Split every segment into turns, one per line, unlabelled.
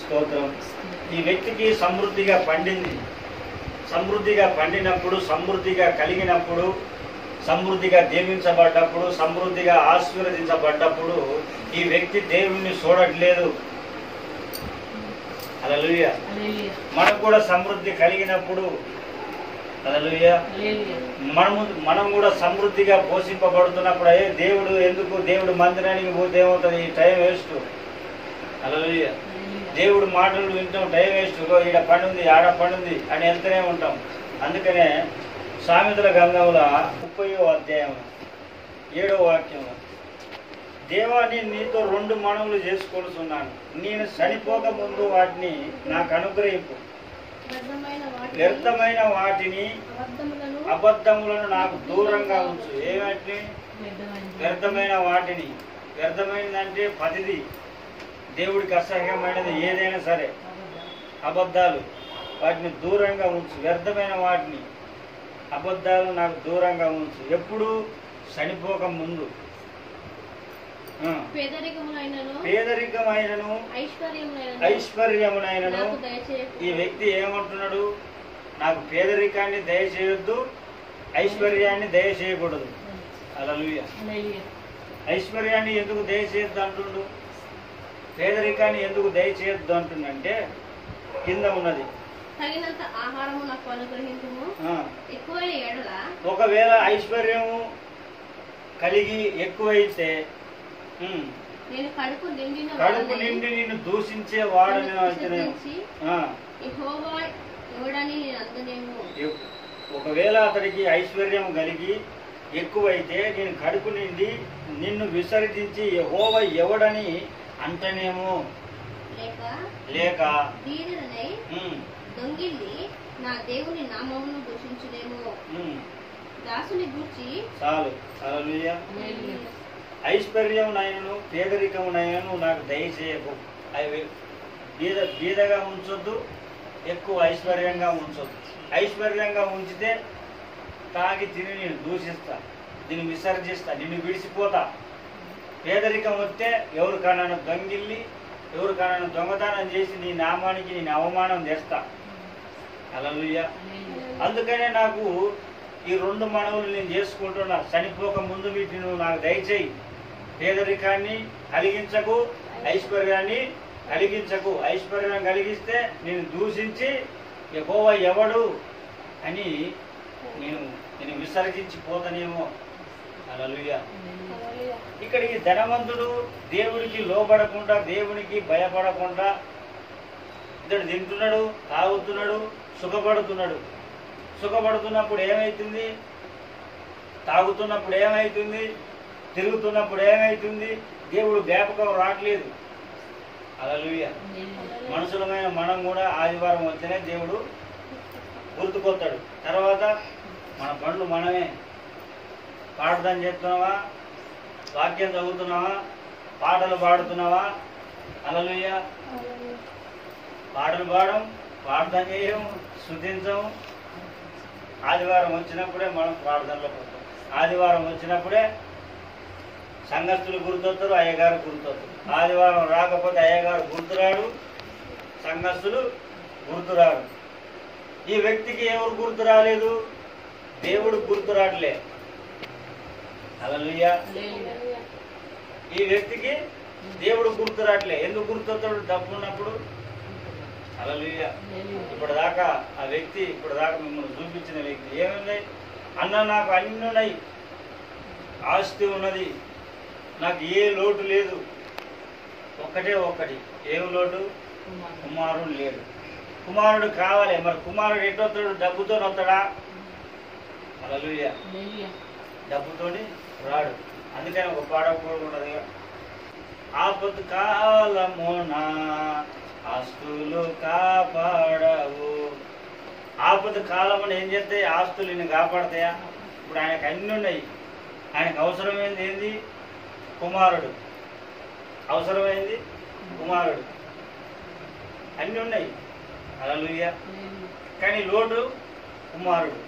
స్తోత్రం. ఈ వ్యక్తికి సమృద్ధిగా పండింది. సమృద్ధిగా పండినప్పుడు, సమృద్ధిగా కలిగినప్పుడు, సమృద్ధిగా దీవించబడ్డప్పుడు, సమృద్ధిగా ఆశీర్వదించబడ్డప్పుడు ఈ వ్యక్తి దేవుణ్ణి చూడట్లేదు. హల్లెలూయా. మనకు కూడా సమృద్ధి కలిగినప్పుడు, హల్లెలూయా, మనం కూడా సమృద్ధిగా పోషింపబడుతున్నప్పుడు దేవుడు ఎందుకు, దేవుడు మందిరానికి పోతే ఏమవుతుంది, టైం వేస్ట్. హల్లెలూయా. దేవుడు మాటలు వింటాం, టైం వేస్ట్. ఈడ పని ఉంది, ఆడ పని ఉంది అని వెళ్తూనే ఉంటాం. అందుకనే సామెతల గ్రంథంలో 30వ అధ్యాయం 7వ వాక్యం, దేవా నేను నీతో 2 మనవులు చేసుకొనుచున్నాను, నేను చనిపోక ముందు వాటిని నాకు అనుగ్రహింపు, వ్యర్థమైన వాటిని అబద్ధములను నాకు దూరంగా ఉంచు. ఏమిటి వ్యర్థమైన వాటిని? వ్యర్థమైనదంటే పతిది, దేవుడికి అసహ్యమైనది ఏదైనా సరే, అబద్ధాలు, వాటిని దూరంగా ఉంచు. వ్యర్థమైన వాటిని, అబద్ధాలు నాకు దూరంగా ఉంచు. ఎప్పుడు? చనిపోక ముందు. పేదరికమైనను ఐశ్వర్యమునైనను. ఈ వ్యక్తి ఏమంటున్నాడు? నాకు పేదరికాన్ని దయచేయొద్దు, ఐశ్వర్యాన్ని దయచేయకూడదు. హల్లెలూయా. ఐశ్వర్యాన్ని ఎందుకు దయచేయొద్దు అంటుండు, పేదరికాన్ని ఎందుకు దయచేయొద్దు అంటుండంటే కింద ఉన్నది,
తగినంత ఆహారము నాకు అనుగ్రహించుము, ఎక్కువైన ఎడల.
ఒకవేళ ఐశ్వర్యము కలిగి ఎక్కువైతే
నేను కడుపు
నిండి నిన్ను దూషించే వాడని ఒకవేళ అతడికి ఐశ్వర్యం కలిగి ఎక్కువైతే నేను కడుపు నిండి నిన్ను విసర్జించి యెహోవా ఎవడని అంటనేమో, లేక
దొంగిల్లి నా దేవుని నామమును దూషించునేమో. దాసుని గూర్చి
చాలు. హల్లెలూయా. ఐశ్వర్యమునైనను పేదరికమునైనను నాకు దయచేయకు. అవి బీదగా ఉంచొద్దు, ఎక్కువ ఐశ్వర్యంగా ఉంచొద్దు. ఐశ్వర్యంగా ఉంచితే తాగి తిని నేను దూషిస్తా, దీన్ని విసర్జిస్తా, నిన్ను విడిచిపోతా. పేదరికం వస్తే ఎవరికైనా దొంగిల్లి, ఎవరికైనా దొంగతనం చేసి నీ నామానికి నేను అవమానం చేస్తా. హల్లెలూయా. అందుకనే నాకు ఈ 2 మనవులు నేను చేసుకుంటున్నా. చనిపోక ముందు వీటిని నువ్వు నాకు దయచేయి. పేదరికాన్ని కలిగించకు, ఐశ్వర్యాన్ని కలిగించకు. ఐశ్వర్యం కలిగిస్తే నేను దూషించి యెహోవా ఎవడు అని నేను విసర్జించిపోతానేమో. హల్లెలూయా. ఇక్కడ ఈ ధనవంతుడు దేవుడికి లోబడకుండా, దేవునికి భయపడకుండా ఇతడు తింటున్నాడు, తాగుతున్నాడు, సుఖపడుతున్నాడు. సుఖపడుతున్నప్పుడు ఏమవుతుంది? తాగుతున్నప్పుడు ఏమవుతుంది? తిరుగుతున్నప్పుడు ఏమవుతుంది? దేవుడు జ్ఞాపకం రావట్లేదు. హల్లెలూయా. మనుషులమైన మనం కూడా ఆదివారం వస్తేనే దేవుడు గుర్తుకొస్తాడు. తర్వాత మన పనులు మనమే. ప్రార్థన చేస్తున్నావా, వాక్యం చదువుతున్నావా, పాటలు పాడుతున్నావా? హల్లెలూయా. పాటలు పాడడం, ప్రార్థన చేయం, స్తుతించం. ఆదివారం వచ్చినప్పుడే మనం ప్రార్థనలో పోతాం. ఆదివారం వచ్చినప్పుడే సంఘస్థులు గుర్తొస్తారు, అయ్యగారు గుర్తొస్తారు. ఆదివారం రాకపోతే అయ్యగారు గుర్తురాడు, సంఘస్థులు గుర్తురాడు. ఈ వ్యక్తికి ఎవరు గుర్తు రాలేదు? దేవుడు గుర్తు రావట్లే. హల్లెలూయా. ఈ వ్యక్తికి దేవుడు గుర్తు రావట్లే. ఎందుకు గుర్తొస్తాడు? డబ్బు ఉన్నప్పుడు. హల్లెలూయా. ఇప్పటిదాకా ఆ వ్యక్తి, ఇప్పటిదాకా మిమ్మల్ని చూపించిన వ్యక్తి ఏమున్నాయి? అన్న నాకు అన్నీ ఉన్నాయి, ఆస్తి ఉన్నది, నాకు ఏ లోటు లేదు. ఒక్కటి ఏం లోటు? కుమారుడు లేడు. కుమారుడు కావాలి. మరి కుమారుడు ఎట్టొస్తాడు? డబ్బుతో వస్తాడా? హల్లెలూయా. డబ్బుతోటి రాడు. అందుకని ఒక పాట కూడా ఉన్నది, ఆపత్తు కాలమున ఆస్తులు కాపాడవు. ఆపద కాలం ఏం చేస్తాయి? ఆస్తులు నిన్ను కాపాడతాయా? ఇప్పుడు ఆయనకు అన్నీ ఉన్నాయి. ఆయనకు అవసరమైంది ఏంది? కుమారుడు. అవసరమైంది కుమారుడు. అన్నీ ఉన్నాయి. హల్లెలూయా. కానీ లోటు కుమారుడు.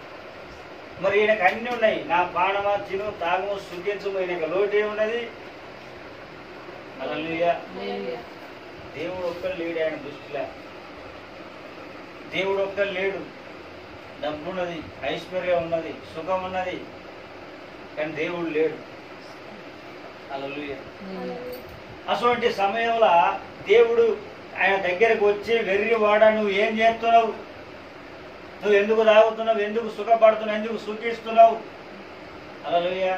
మరి ఈయనకు అన్నీ ఉన్నాయి. నా పానమా, తిను, తాగము, సుఖించము. ఈయనకు లోటు ఏమున్నది? హల్లెలూయా. దేవుడు ఒక్కరు లేడు ఆయన దృష్టిలో. దేవుడు ఒక్కరు లేడు. డబ్బు ఉన్నది, ఐశ్వర్యం ఉన్నది, సుఖం ఉన్నది, కానీ దేవుడు లేడు. హల్లెలూయా. అటువంటి సమయంలో దేవుడు ఆయన దగ్గరకు వచ్చి, వెర్రివాడా నువ్వు ఏం చేస్తున్నావు, నువ్వు ఎందుకు తాగుతున్నావు, ఎందుకు సుఖపడుతున్నావు, ఎందుకు సుఖిస్తున్నావు? హల్లెలూయా.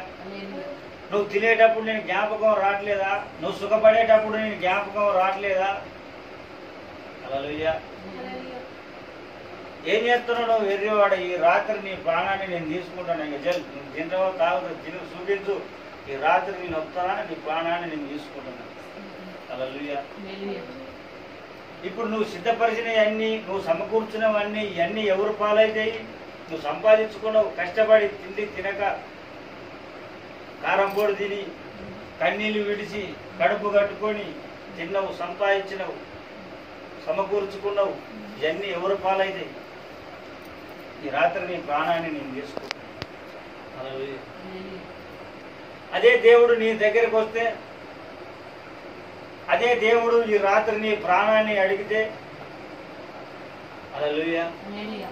నువ్వు తినేటప్పుడు నేను జ్ఞాపకం రావట్లేదా? నువ్వు సుఖపడేటప్పుడు నేను జ్ఞాపకం రావట్లేదా? హల్లెలూయా. ఏం చేస్తున్నావు నువ్వు వెర్రివాడ? ఈ రాత్రి నీ ప్రాణాన్ని నేను తీసుకుంటాను. ఇంకా జల్ నువ్వు తింటావో తాగుతావు, తిను సుఖించు. ఈ రాత్రి నేను వస్తానా, నీ ప్రాణాన్ని నేను తీసుకుంటున్నాను. హల్లెలూయా. ఇప్పుడు నువ్వు సిద్ధపరిచినవన్నీ, నువ్వు సమకూర్చున్నవన్నీ, ఇవన్నీ ఎవరు పాలైతాయి? నువ్వు సంపాదించుకున్నావు, కష్టపడి తిండి తినక, కారం పొడి తిని, కన్నీళ్ళు విడిచి, కడుపు కట్టుకొని తిన్నావు, సంపాదించినవు, సమకూర్చుకున్నావు, ఇవన్నీ ఎవరు పాలైతాయి? ఈ రాత్రి నీ ప్రాణాన్ని నేను తీసుకుంటాను. హల్లెలూయా. అదే దేవుడు నీ దగ్గరకు వస్తే, అదే దేవుడు ఈ రాత్రి నీ ప్రాణాన్ని అడిగితే, హల్లెలూయా,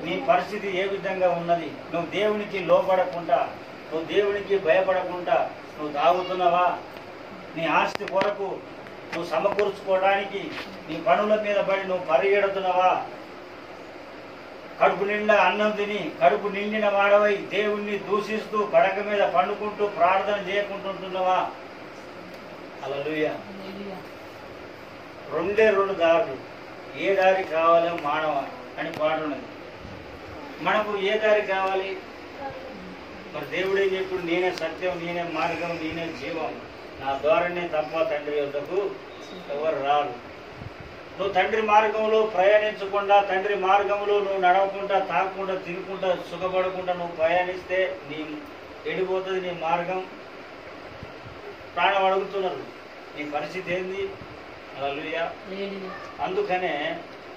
నీ పరిస్థితి ఏ విధంగా ఉన్నది? నువ్వు దేవునికి లోపడకుండా, నువ్వు దేవునికి భయపడకుండా నువ్వు తాగుతున్నావా? నీ ఆస్తి కొరకు నువ్వు సమకూర్చుకోవడానికి నీ పనుల మీద పడి నువ్వు పరిగెడుతున్నావా? కడుపు నిండా అన్నం తిని కడుపు నిండిన వాడవై దేవుణ్ణి దూషిస్తూ పడక మీద పండుకుంటూ ప్రార్థన చేయకుంటుంటున్నావా? హల్లెలూయా. రెండే రెండు దారులు. ఏ దారి కావాలో మానవ అని పాట ఉన్నది. మనకు ఏ దారి కావాలి? మరి దేవుడే చెప్పుడు, నేనే సత్యం, నేనే మార్గం, నేనే జీవం, నా ద్వారానే తప్ప తండ్రి యొద్దకు ఎవరు రారు. నువ్వు తండ్రి మార్గంలో ప్రయాణించకుండా, తండ్రి మార్గంలో నువ్వు నడవకుండా, తాగకుండా, తినకుండా, సుఖపడకుండా నువ్వు ప్రయాణిస్తే నీ ఎడిపోతుంది నీ మార్గం. ప్రాణం అడుగుతున్నారు, నీ పరిస్థితి ఏంది? హల్లెలూయా. అందుకనే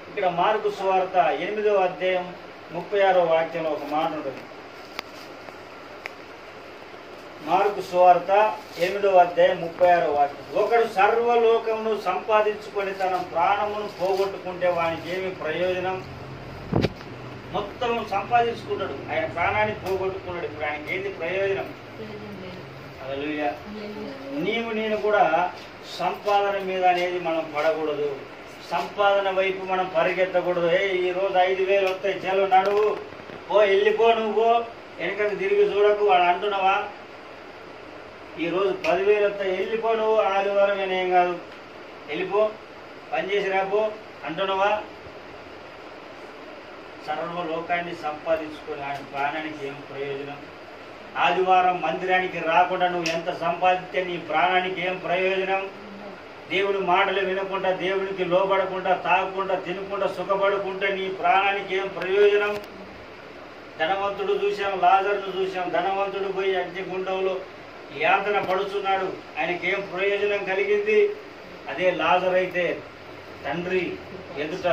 ఇక్కడ మార్కు సువార్త 8వ అధ్యాయం 36వ వాక్యంలో ఒక మాట ఉంటుంది. మార్కు సువార్త 8వ అధ్యాయం 36వ వాక్యం. ఒకడు సర్వలోకమును సంపాదించుకొని తన ప్రాణమును పోగొట్టుకుంటే వానికి ఏమి ప్రయోజనం? మొత్తం సంపాదించుకుంటాడు, ఆయన ప్రాణాన్ని పోగొట్టుకున్నాడు, ఇప్పుడు ఆయనకి ఏంది ప్రయోజనం? హల్లెలూయా. నీవు నేను కూడా సంపాదన మీద అనేది మనం పడకూడదు. సంపాదన వైపు మనం పరిగెత్తకూడదు. ఈ రోజు 5,000 వస్తాయి, చలో నడువు, పో, వెళ్ళిపో, నువ్వు వెనకకు తిరిగి చూడకు వాడు అంటున్నావా? ఈ రోజు 10,000 వస్తాయి, వెళ్ళిపో, నువ్వు ఆదివారం ఏం కాదు, వెళ్ళిపో, పని చేసి రాపో అంటున్నావా? సర్వలోకాన్ని సంపాదించుకొని ఆయన ప్రాణానికి ఏం ప్రయోజనం? ఆదివారం మందిరానికి రాకుండా నువ్వు ఎంత సంపాదిస్తే నీ ప్రాణానికి ఏం ప్రయోజనం? దేవుని మాటలు వినకుండా, దేవునికి లోబడకుండా, తాగకుండా, తినకుండా, సుఖపడకుండా నీ ప్రాణానికి ఏం ప్రయోజనం? ధనవంతుడు చూసాం, లాజరును చూసాం. ధనవంతుడు పోయి అగ్నిగుండంలో యాతన పడుతున్నాడు, ఆయనకి ఏం ప్రయోజనం కలిగింది? అదే లాజరు అయితే తండ్రి ఎదుట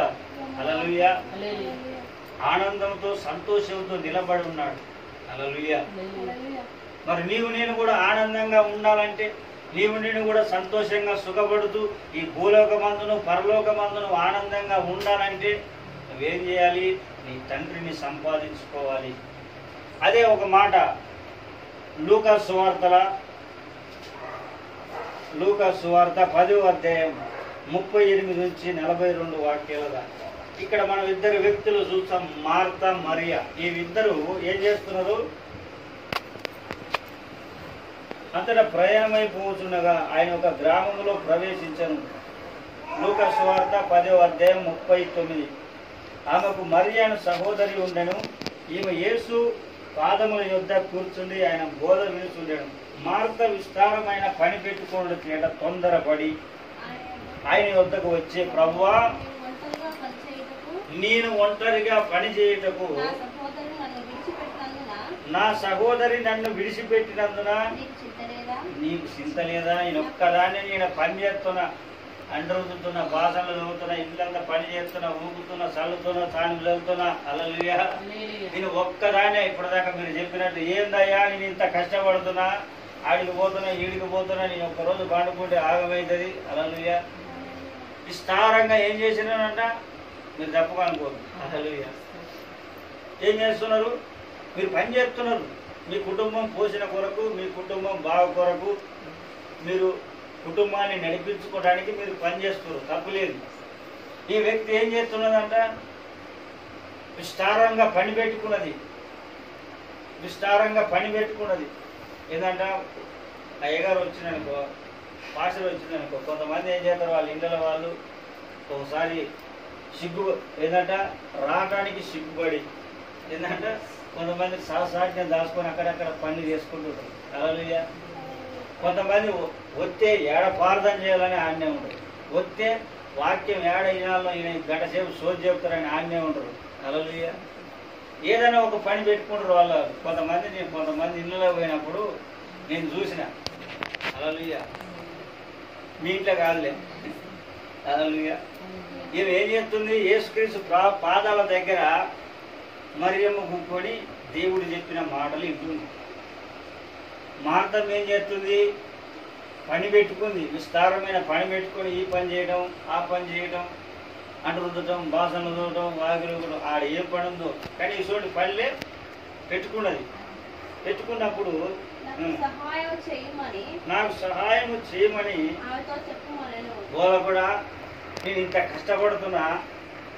హల్లెలూయా ఆనందంతో, సంతోషంతో నిలబడి ఉన్నాడు. హల్లెలూయా. మరి నీవు నేను కూడా ఆనందంగా ఉండాలంటే, నీవు నేను కూడా సంతోషంగా సుఖపడుతూ ఈ భూలోకమందును పరలోకమందును ఆనందంగా ఉండాలంటే నువ్వేం చేయాలి? నీ తండ్రిని సంపాదించుకోవాలి. అదే ఒక మాట లూకా సువార్త 10వ అధ్యాయం 38 నుంచి 42 వాక్యాల దాకా. ఇక్కడ మనం ఇద్దరు వ్యక్తులు చూస్తాం, మార్తా, మరియా. ఈ ఇద్దరు ఏం చేస్తున్నారు? అంతటా ప్రయాణమైపోతుండగా ఆయన ఒక గ్రామంలో ప్రవేశించను. లూకా సువార్త 10వ అధ్యాయం 39. ఆమెకు మరియాను సహోదరి ఉండెను. ఈమె యేసు పాదముల యొద్ద కూర్చుండి ఆయన బోధ వినుచుండెను. మార్త విస్తారమైన పని పెట్టుకున్న చేత తొందరపడి ఆయన యొద్దకు వచ్చే, ప్రభువా, నేను ఒంటరిగా పని చేయుటకు నా సహోదరి నన్ను విడిచిపెట్టినందున నీకు చింత లేదా? నేను ఒక్కదాన్ని నేను పని చేస్తున్నా, అంటరుతున్నా, బాసనలు చదువుతున్నా, ఇల్లంతా పని చేస్తున్నా, ఊగుతున్నా, చల్లుతున్నా, తాను వెళ్తున్నా. హల్లెలూయా. నేను ఒక్కదాన్నే ఇప్పటిదాకా మీరు చెప్పినట్టు ఏందయ్యా నేను ఇంత కష్టపడుతున్నా, ఆడికి పోతున్నా, ఈడికి పోతున్నా, నేను ఒక్కరోజు పండుకుంటే ఆగమవుతుంది. హల్లెలూయా. విస్తారంగా ఏం చేసినారంట? మీరు తప్పకనుకోరు. హల్లెలూయా. ఏం చేస్తున్నారు? మీరు పని చేస్తున్నారు. మీ కుటుంబం పోషణ కొరకు, మీ కుటుంబం బాగు కొరకు, మీరు కుటుంబాన్ని నడిపించుకోవడానికి మీరు పని చేస్తున్నారు, తప్పులేదు. ఈ వ్యక్తి ఏం చేస్తున్నదంట? విస్తారంగా పని పెట్టుకున్నది. విస్తారంగా పని పెట్టుకున్నది. ఏంటంట? అయ్యగారు వచ్చిందనుకో, పాస్టర్ వచ్చిందనుకో, కొంతమంది ఏం చేస్తారు, వాళ్ళ ఇళ్ళ వాళ్ళు ఒకసారి సిగ్గు ఏంటంట, రావడానికి సిగ్గుపడి ఏంటంట కొంతమంది సహసాధ్యం దాచుకొని అక్కడక్కడ పనులు చేసుకుంటుంటారు. హల్లెలూయా. కొంతమంది వస్తే ఏడ ప్రార్థన చేయాలని ఆజ్ఞ ఉంటుంది. వస్తే వాక్యం ఏడ వినాలో ఈయన గంట సేపు సోది చెప్తారని ఆజ్ఞ ఉంటారు. హల్లెలూయా. ఏదైనా ఒక పని పెట్టుకుంటారు వాళ్ళు. నేను కొంతమంది ఇళ్ళలో పోయినప్పుడు నేను చూసిన. హల్లెలూయా. మీ ఇంట్లో కాదులే. హల్లెలూయా. ఈమె ఏం చేస్తుంది? యేసుక్రీస్తు పాదాల దగ్గర మరియమ్మ కూర్చొని దేవుడు చెప్పిన మాటలు ఇంటుంది. మార్తం ఏం చేస్తుంది? పని పెట్టుకుంది. విస్తారమైన పని పెట్టుకొని ఈ పని చేయడం, ఆ పని చేయడం, అంటు రుద్దటం, బాసనలు రుద్దటం, వాకిలు ఆడ ఏ పని ఉందో కానీ ఇటువంటి పనిలే పెట్టుకున్నది. పెట్టుకున్నప్పుడు నాకు సహాయం చేయమని కూడా నేను ఇంత కష్టపడుతున్నా,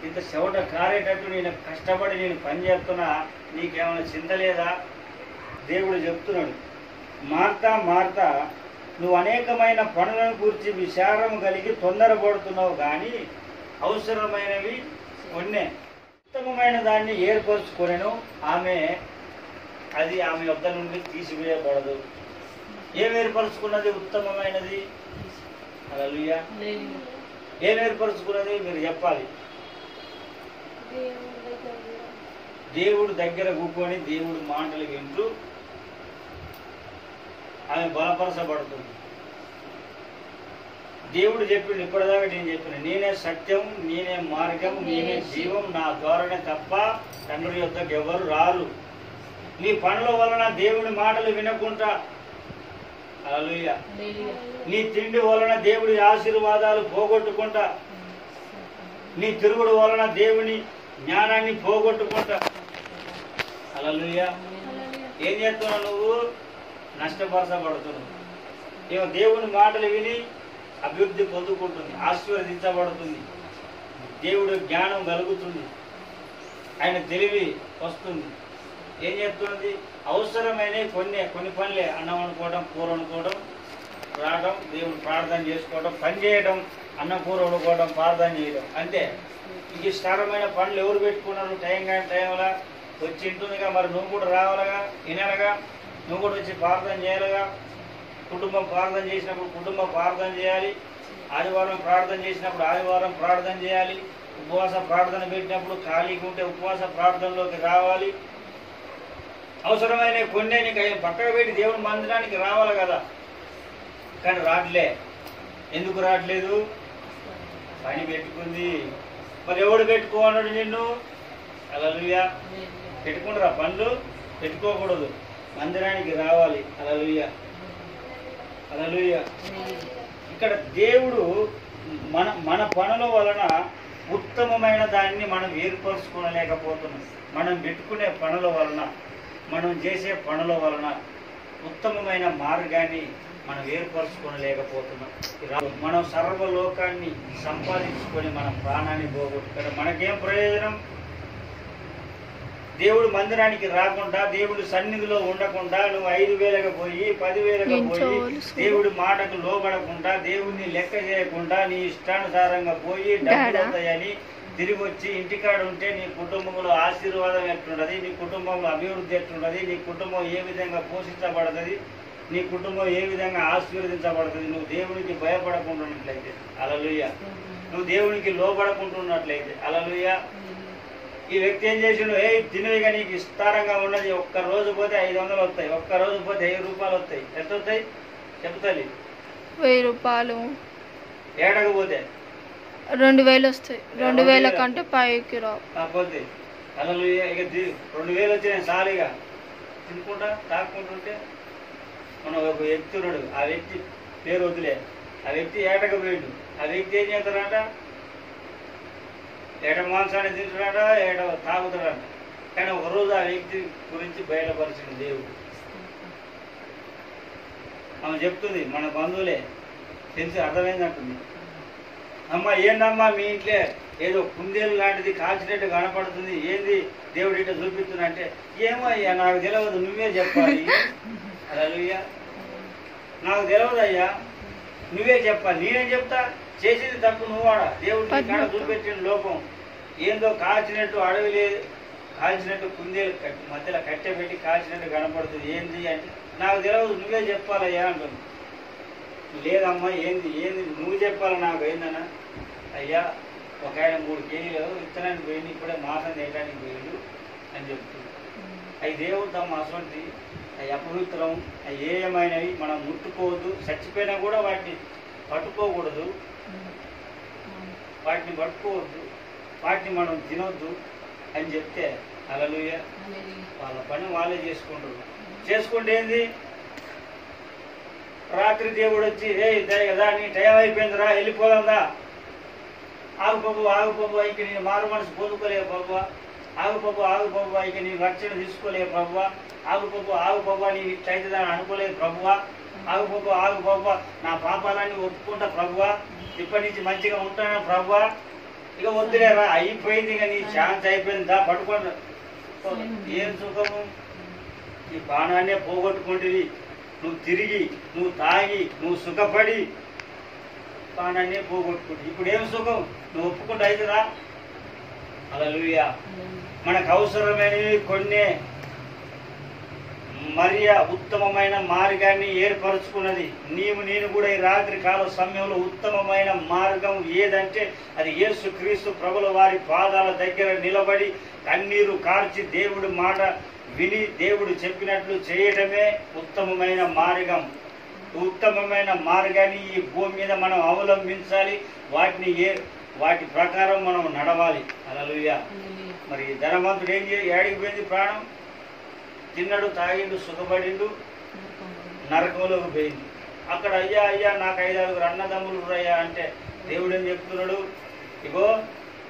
ఇంత చెవట కారేటట్టు నేను కష్టపడి నేను పని చేస్తున్నా, నీకేమైనా చింత లేదా? దేవుడు చెప్తున్నాడు, మార్తా నువ్వు అనేకమైన పనులను గురించి విచారం కలిగి తొందరపడుతున్నావు, కానీ అవసరమైనవి కొన్నే. ఉత్తమమైన దాన్ని ఏర్పరచుకొనెను, ఆమె యొద్ద నుండి తీసివేయబడదు. ఏం ఏర్పరచుకున్నది? ఉత్తమమైనది. హల్లెలూయా. ఏం ఏర్పరచుకున్నది? మీరు చెప్పాలి. దేవుడు దగ్గర కూర్చొని దేవుడు మాటలు వింటూ ఆమె బలపరచబడుతుంది. దేవుడు చెప్పిండు, ఇప్పటిదాకా నేను చెప్పిన, నేనే సత్యం, నేనే మార్గం, నేనే జీవం, నా ద్వారానే తప్ప తండ్రి యొద్దకు ఎవరు రారు. నీ పనుల వలన దేవుడి మాటలు వినకుండా, హల్లెలూయా, నీ తిండి వలన దేవుడి ఆశీర్వాదాలు పోగొట్టుకుంటా, నీ తిరుగుడు వలన దేవుని జ్ఞానాన్ని పోగొట్టుకుంటా, హల్లెలూయా, ఏం చేస్తున్నావు? నువ్వు నష్టపరచబడుతున్నావు. ఏమో దేవుని మాటలు విని అభివృద్ధి పొందుకుంటుంది, ఆశీర్వదించబడుతుంది, దేవుడు జ్ఞానం కలుగుతుంది, ఆయన తెలివి వస్తుంది. ఏం చేస్తున్నది? అవసరమైన కొన్ని పనులే, అన్నం అనుకోవడం, కూర అనుకోవడం, రావడం, దేవుడు ప్రార్థన చేసుకోవడం, పని చేయడం, అన్నం కూర వండుకోవడం, ప్రార్థన చేయడం, అంతే. ఇంక స్థిరమైన పనులు ఎవరు పెట్టుకున్నారు? టైం కానీ టైంలా వచ్చి ఉంటుందిగా, మరి నువ్వు కూడా రావాలగా, వినాలగా, నువ్వు కూడా వచ్చి ప్రార్థన చేయాలిగా. కుటుంబం ప్రార్థన చేసినప్పుడు కుటుంబం ప్రార్థన చేయాలి, ఆదివారం ప్రార్థన చేసినప్పుడు ఆదివారం ప్రార్థన చేయాలి, ఉపవాస ప్రార్థన పెట్టినప్పుడు ఖాళీగా ఉంటే ఉపవాస ప్రార్థనలోకి రావాలి. అవసరమైన కొన్ని నీకు పక్కకు పెట్టి దేవుని మందిరానికి రావాలి కదా, కానీ రావట్లే. ఎందుకు రావట్లేదు? పని పెట్టుకుంది. మరి ఎవడు పెట్టుకోన్నాడు నిన్ను? హల్లెలూయా. పెట్టుకుంటారా? పనులు పెట్టుకోకూడదు, మందిరానికి రావాలి. హల్లెలూయా, హల్లెలూయా. ఇక్కడ దేవుడు మన పనుల వలన ఉత్తమమైన దాన్ని మనం ఏర్పరచుకోలేకపోతున్నాం. మనం పెట్టుకునే పనుల వలన, మనం చేసే పనుల వలన ఉత్తమమైన మార్గాన్ని మనం ఏర్పరచుకోలేకపోతున్నాం. మనం సర్వలోకాన్ని సంపాదించుకొని మన ప్రాణాన్ని పోగొట్టుకోవడం మనకేం ప్రయోజనం? దేవుడు మందిరానికి రాకుండా, దేవుడు సన్నిధిలో ఉండకుండా, నువ్వు 5,000కి పోయి 10,000కి పోయి దేవుడి మాటకు లోబడకుండా, దేవుడిని లెక్క చేయకుండా, నీ ఇష్టానుసారంగా పోయి డబ్బులు వస్తాయని తిరిగి వచ్చి ఇంటికాడ ఉంటే నీ కుటుంబంలో ఆశీర్వాదం ఎట్లుండదు, నీ కుటుంబంలో అభివృద్ధి ఎట్లుండదు, నీ కుటుంబం ఏ విధంగా పోషించబడుతుంది, నీ కుటుంబం ఏ విధంగా ఆశీర్వదించబడుతుంది? నువ్వు దేవునికి భయపడకుంటున్నట్లయితే, హల్లెలూయా, నువ్వు దేవునికి లోబడకుంటున్నట్లయితే, హల్లెలూయా. ఈ వ్యక్తి ఏం చేసిండు? తినేగా నీకు విస్తారంగా ఉన్నది, ఒక్క రోజు పోతే 500 వస్తాయి, ఒక్క రోజు పోతే 1000 రూపాయలు వస్తాయి. ఎంత వస్తాయి చెప్తాలి?
1000 రూపాయలు.
ఏడకు పోతే
2000 వస్తాయి. 2000 కంటే పైకి రావు.
పోతే హల్లెలూయా. ఇక 2000 వచ్చినాయి సాలిగా తినుకుంటా తాక్కుంటుంటే, మనం ఒక వ్యక్తి ఉన్నాడు, ఆ వ్యక్తి పేరు వదిలే, ఆ వ్యక్తి ఏటకు పోయిండు. ఆ వ్యక్తి ఏం చేస్తారంట? ఏట మాంసాన్ని తింటున్నాడ, ఏట తాగుతున్నాడ. కానీ ఒకరోజు ఆ వ్యక్తి గురించి బయటపరిచిన దేవుడు. ఆమె చెప్తుంది, మన బంధువులే తెలిసి అర్థమైందంటుంది. అమ్మ ఏందమ్మా మీ ఇంట్లో ఏదో కుందేలు లాంటిది కాల్చినట్టు కనపడుతుంది, ఏంది దేవుడు ఇట్లా చూపిస్తున్నా అంటే, ఏమో అయ్యా నాకు తెలియదు, నువ్వే చెప్పాలి. హల్లెలూయా. నాకు తెలియదు అయ్యా, నువ్వే చెప్పాలి. నేనేం చెప్తా? చేసింది తప్పు నువ్వాడా. దేవుడు కాడ చూపెట్టిన లోపం ఏందో కాల్చినట్టు, అడవి లేదు కాల్చినట్టు కుందేలు మధ్యలో కట్టె పెట్టి కాల్చినట్టు కనపడుతుంది, ఏంది అంటే నాకు తెలియదు, నువ్వే చెప్పాలయ్యా అంటుంది. లేదమ్మా ఏంది ఏంది నువ్వు చెప్పాలి నాకు ఏందన్నా. అయ్యా ఒక ఆయన 3 కేజీలు విత్తనానికి పోయింది, ఇప్పుడే మాసం చేయడానికి పోయిండు అని చెప్తుంది. అవి దేవుడు తమ అసలు అవి అపవిత్రం, అవి ఏమైనవి మనం ముట్టుకోవద్దు, చచ్చిపోయినా కూడా వాటిని పట్టుకోకూడదు, వాటిని పట్టుకోవద్దు, వాటిని మనం తినొద్దు అని చెప్తే హల్లెలూయా వాళ్ళ పని వాళ్ళే చేసుకుంటారు. చేసుకుంటే ఏంది, రాత్రి దేవుడు వచ్చి కదా నీ టైం అయిపోయిందిరా వెళ్ళిపోదా, ఆగు బాబు ఇక నేను మారు మనసు పొందుకోలేవు బాబు, ఆగు బాబు ఇక నీ రక్షణ తీసుకోలేవు ప్రభువా, ఆగు బాబు నేను ఇట్లయితుందని అనుకోలేదు ప్రభువా, ఆగు బాబు నా పాపాలన్నీ ఒప్పుకుంటా ప్రభువా, ఇప్పటి నుంచి మంచిగా ఉంటాను ప్రభువా, ఇక వద్దులేరా అయిపోయింది, ఇక నీ ఛాన్స్ అయిపోయింది, దా పట్టుకోండి. ఏం సుఖము, ఈ బాణాన్నే పోగొట్టుకుంటుంది, నువ్వు తిరిగి నువ్వు తాగి నువ్వు సుఖపడి బాణాన్నే పోగొట్టుకుంటు. ఇప్పుడు ఏం సుఖం, నువ్వు ఒప్పుకుంటూ అవుతుందా? హల్లెలూయా. మనకు అవసరమైనవి కొన్నే. మరియా ఉత్తమమైన మార్గాన్ని ఏర్పరచుకున్నది. నేను కూడా ఈ రాత్రి కాల సమయంలో ఉత్తమమైన మార్గం ఏదంటే అది యేసుక్రీస్తు ప్రభుల వారి పాదాల దగ్గర నిలబడి కన్నీరు కార్చి దేవుడి మాట విని దేవుడు చెప్పినట్లు చేయడమే ఉత్తమమైన మార్గం. ఉత్తమమైన మార్గాన్ని ఈ భూమి మీద మనం అవలంబించాలి, వాటి ప్రకారం మనం నడవాలి. హల్లెలూయా. మరి ధనవంతుడు ఏడికి పోయింది ప్రాణం? తిన్నాడు, తాగిండు, సుఖపడిండు, నరకంలోకి పోయింది. అక్కడ అయ్యా నాకు 5-6 అన్నదమ్ములు అయ్యా అంటే దేవుడు ఏం చెప్తున్నాడు, ఇగో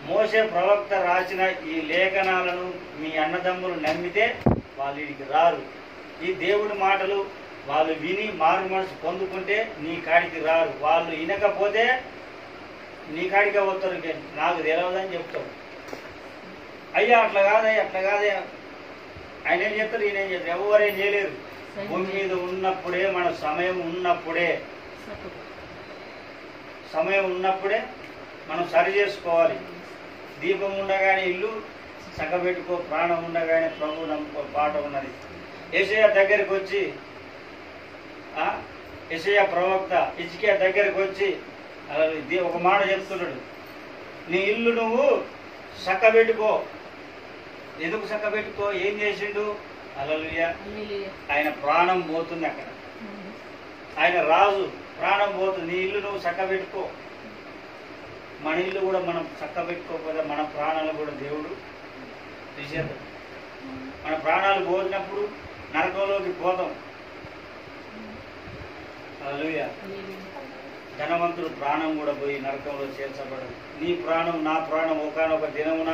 మోసే ప్రవక్త రాసిన ఈ లేఖనాలను మీ అన్నదమ్ములు నమ్మితే వాళ్ళు ఇక్కడికి రారు. ఈ దేవుడి మాటలు వాళ్ళు విని మారు మనసు పొందుకుంటే నీ కాడికి రారు. వాళ్ళు వినకపోతే నీ కాడికి వస్తారు, నాకు తెలియదని చెప్తారు. అయ్యా అట్లా కాదయ్యా ఆయన ఏం చెప్తారు, ఈయన ఏం చెప్తారు, ఎవరేం చేయలేరు. భూమి మీద ఉన్నప్పుడే మన సమయం ఉన్నప్పుడే మనం సరి చేసుకోవాలి. దీపం ఉండగానే ఇల్లు చక్కబెట్టుకో, ప్రాణం ఉండగానే ప్రభు నమ్ముకో పాట ఉన్నది. యెషయా దగ్గరికి వచ్చి యెషయా ప్రవక్త హిజ్కియా దగ్గరికి వచ్చి అలా ఒక మాట చెప్తున్నాడు, నీ ఇల్లు నువ్వు చక్కబెట్టుకో. ఎందుకు చక్కబెట్టుకో? ఏం చేసిండు? హల్లెలూయా. ఆయన ప్రాణం పోతుంది అక్కడ, ఆయన రాజు ప్రాణం పోతుంది. నీ ఇల్లు నువ్వు చక్కబెట్టుకో. మన ఇల్లు కూడా మనం చక్కబెట్టుకోకపోతే మన ప్రాణాలు కూడా దేవుడు తీసేద్దాం. మన ప్రాణాలు పోయినప్పుడు నరకంలోకి పోతాం. హల్లెలూయా. ధనవంతుడు ప్రాణం కూడా పోయి నరకంలో చేర్చబడదు. నీ ప్రాణం నా ప్రాణం ఒకనొక దినమున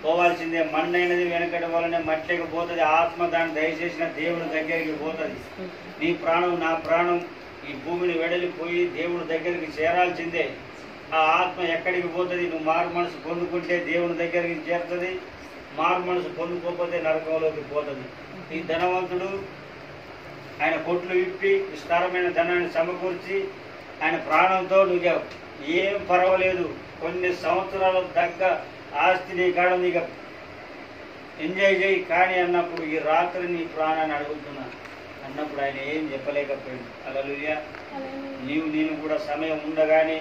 పోవాల్సిందే. మన్నైనది వెనకటి వలనే మట్టికి పోతుంది, ఆత్మ దాన్ని దయచేసిన దేవుని దగ్గరికి పోతుంది. నీ ప్రాణం నా ప్రాణం ఈ భూమిని వెడలిపోయి దేవుడి దగ్గరికి చేరాల్సిందే. ఆ ఆత్మ ఎక్కడికి పోతుంది? నువ్వు మారు మనసు పొందుకుంటే దేవుని దగ్గరికి చేరుతుంది, మారు మనసు పొందుకోకపోతే నరకంలోకి పోతుంది. ఈ ధనవంతుడు ఆయన కొట్లు విప్పి విస్తారమైన ధనాన్ని సమకూర్చి ఆయన ప్రాణంతో నువ్వు ఏం పర్వాలేదు, కొన్ని సంవత్సరాల దగ్గ ఆస్తి నీ కాడ నీకు ఎంజాయ్ చేయి కానీ అన్నప్పుడు ఈ రాత్రి నీ ప్రాణాన్ని అడుగుతున్నా అన్నప్పుడు ఆయన ఏం చెప్పలేకపోయింది. హల్లెలూయా. నేను కూడా సమయం ఉండగానే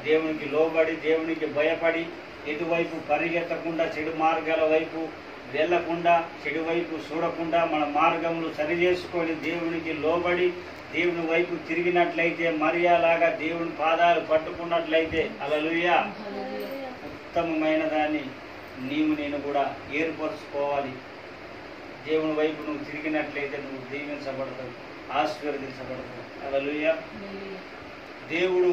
దేవునికి లోబడి దేవునికి భయపడి ఎటువైపు పరిగెత్తకుండా చెడు మార్గాల వైపు వెళ్ళకుండా చెడు వైపు చూడకుండా మన మార్గములు సరి చేసుకొని దేవునికి లోబడి దేవుని వైపు తిరిగినట్లయితే మరియాలాగా దేవుని పాదాలు పట్టుకున్నట్లయితే హల్లెలూయా ఉత్తమమైన దాన్ని నేను కూడా ఏర్పరచుకోవాలి. దేవుని వైపు నువ్వు తిరిగినట్లయితే నువ్వు దీవించబడతావు, ఆశీర్వదించబడతావు. హల్లెలూయా. దేవుడు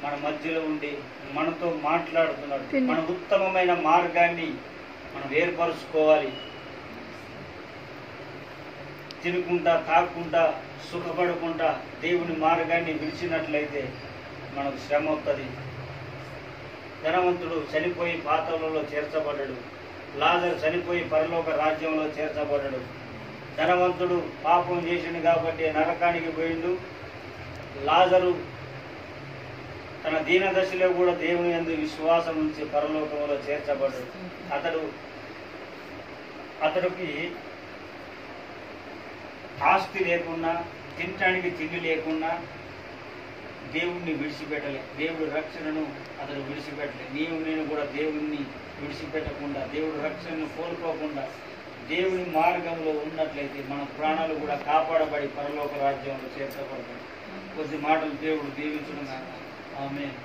మన మధ్యలో ఉండి మనతో మాట్లాడుతున్నాడు. మన ఉత్తమమైన మార్గాన్ని మనం ఏర్పరచుకోవాలి. తినుకుంటా తాక్కుంటా సుఖపడకుండా దేవుని మార్గాన్ని విడిచినట్లయితే మనకు శ్రమ అవుతుంది. ధనవంతుడు చనిపోయి పాతాళంలో చేర్చబడ్డాడు. లాజరు చనిపోయి పరలోక రాజ్యంలో చేర్చబడ్డాడు. ధనవంతుడు పాపం చేసిండు కాబట్టి నరకానికి పోయిండు. లాజరు తన దీన దశలో కూడా దేవుని యందు విశ్వాసం ఉంచి పరలోకంలో చేర్చబడ్డాడు. అతడికి ఆస్తి లేకున్నా, తినటానికి తిండి లేకున్నా దేవుణ్ణి విడిచిపెట్టలే. దేవుడి రక్షణను అతడు విడిచిపెట్టలే. నేను కూడా దేవుణ్ణి విడిచిపెట్టకుండా, దేవుడి రక్షణను కోల్పోకుండా దేవుని మార్గంలో ఉన్నట్లయితే మన ప్రాణాలు కూడా కాపాడబడి పరలోక రాజ్యంలో చేర్చబడతాయి. కొద్ది మాటలు దేవుడు దీవించును గాక. ఆమేన్.